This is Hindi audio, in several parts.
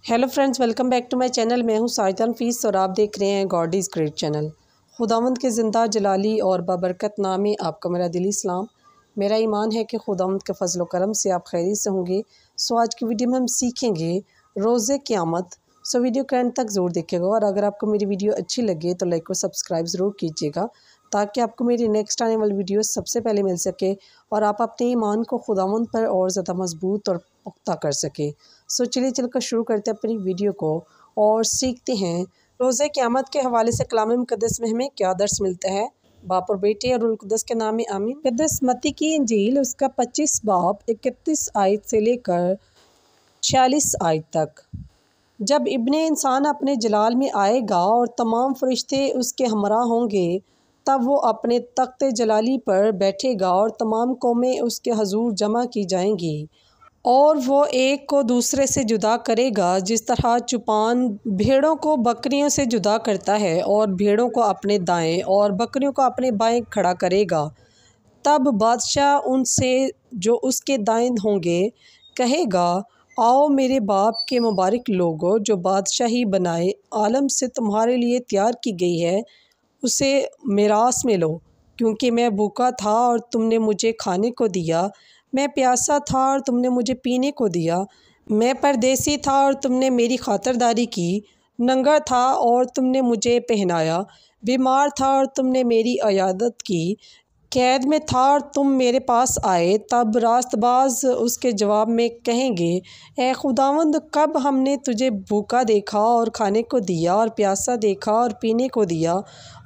Hello friends, welcome back to my channel. मैं हूं साजिदा नफीस और आप देख रहे हैं गॉड इज़ ग्रेट चैनल। खुदावंद के ज़िंदा जलाली और बाबरकत नाम में आपका मेरा दिली सलाम। मेरा ईमान है कि खुदावंद के फजल करम से आप खैरियत से होंगे। सो आज की वीडियो में हम सीखेंगे रोज़े क़यामत। सो वीडियो के एंड तक ज़रूर देखिएगा और अगर आपको मेरी वीडियो अच्छी लगे तो लाइक और सब्सक्राइब ज़रूर कीजिएगा ताकि आपको मेरी नेक्स्ट आने वाली वीडियो सबसे पहले मिल सके और आप अपने ईमान को खुदावंद पर और ज़्यादा मजबूत और पुख्ता कर सके। सो चलिए चलकर शुरू करते हैं अपनी वीडियो को और सीखते हैं रोज़े क़यामत के हवाले से कलाम मुक़द्दस में हमें क्या दर्स मिलता है। बाप और बेटे और रुल-कुद्दस के नाम में आमीन। मुक़द्दस मत्ती की इंजील उसका 25 बाब 31 आयत से लेकर 46 आयत तक। जब इब्ने इंसान अपने जलाल में आएगा और तमाम फरिश्ते उसके हमरा होंगे, तब वो अपने तख्ते जलाली पर बैठेगा और तमाम कौमें उसके हजूर जमा की जाएंगी और वो एक को दूसरे से जुदा करेगा, जिस तरह चुपान भेड़ों को बकरियों से जुदा करता है और भेड़ों को अपने दाएं और बकरियों को अपने बाएं खड़ा करेगा। तब बादशाह उनसे जो उसके दाएं होंगे कहेगा, आओ मेरे बाप के मुबारक लोगो, जो बादशाही बनाए आलम से तुम्हारे लिए तैयार की गई है, उसे मिरास में लो। क्योंकि मैं भूखा था और तुमने मुझे खाने को दिया, मैं प्यासा था और तुमने मुझे पीने को दिया, मैं परदेसी था और तुमने मेरी खातिरदारी की, नंगा था और तुमने मुझे पहनाया, बीमार था और तुमने मेरी इयादत की, कैद में था और तुम मेरे पास आए। तब रास्तबाज उसके जवाब में कहेंगे, ए खुदावंद, कब हमने तुझे भूखा देखा और खाने को दिया और प्यासा देखा और पीने को दिया,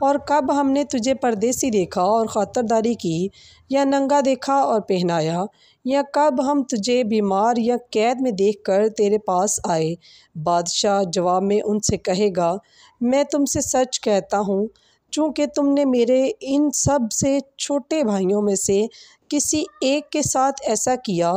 और कब हमने तुझे परदेसी देखा और खातिरदारी की, या नंगा देखा और पहनाया, या कब हम तुझे बीमार या कैद में देखकर तेरे पास आए। बादशाह जवाब में उनसे कहेगा, मैं तुमसे सच कहता हूँ, चूँकि तुमने मेरे इन सब से छोटे भाइयों में से किसी एक के साथ ऐसा किया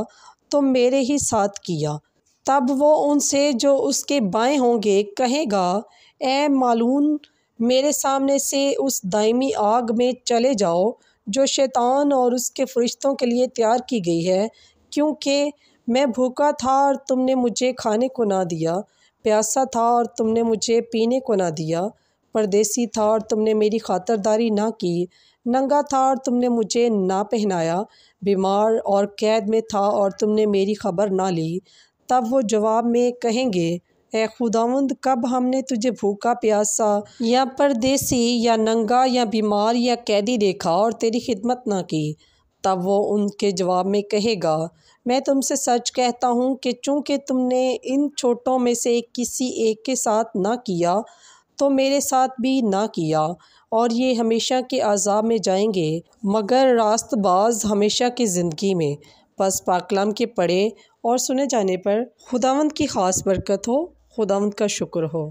तो मेरे ही साथ किया। तब वो उनसे जो उसके बाएं होंगे कहेगा, ए मालून, मेरे सामने से उस दायमी आग में चले जाओ जो शैतान और उसके फरिश्तों के लिए तैयार की गई है। क्योंकि मैं भूखा था और तुमने मुझे खाने को ना दिया, प्यासा था और तुमने मुझे पीने को ना दिया, परदेसी था और तुमने मेरी खातिरदारी ना की, नंगा था और तुमने मुझे ना पहनाया, बीमार और कैद में था और तुमने मेरी खबर ना ली। तब वो जवाब में कहेंगे, ए खुदावंद, कब हमने तुझे भूखा, प्यासा या परदेसी या नंगा या बीमार या कैदी देखा और तेरी खिदमत ना की। तब वो उनके जवाब में कहेगा, मैं तुमसे सच कहता हूँ कि चूँकि तुमने इन छोटों में से किसी एक के साथ ना किया तो मेरे साथ भी ना किया। और ये हमेशा के अज़ाब में जाएंगे, मगर रास्तबाज हमेशा की ज़िंदगी में। बस पाकलाम के पढ़े और सुने जाने पर खुदावंद की ख़ास बरकत हो, खुदावंद का शुक्र हो।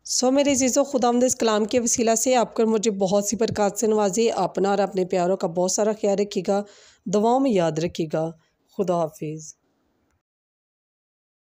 सो मेरे अज़ीज़ों, खुदावंद इस कलाम के वसीला से आपको मुझे बहुत सी बरकत से नवाजे। अपना और अपने प्यारों का बहुत सारा ख्याल रखिएगा, दुआओं में याद रखिएगा। खुदा हाफिज़।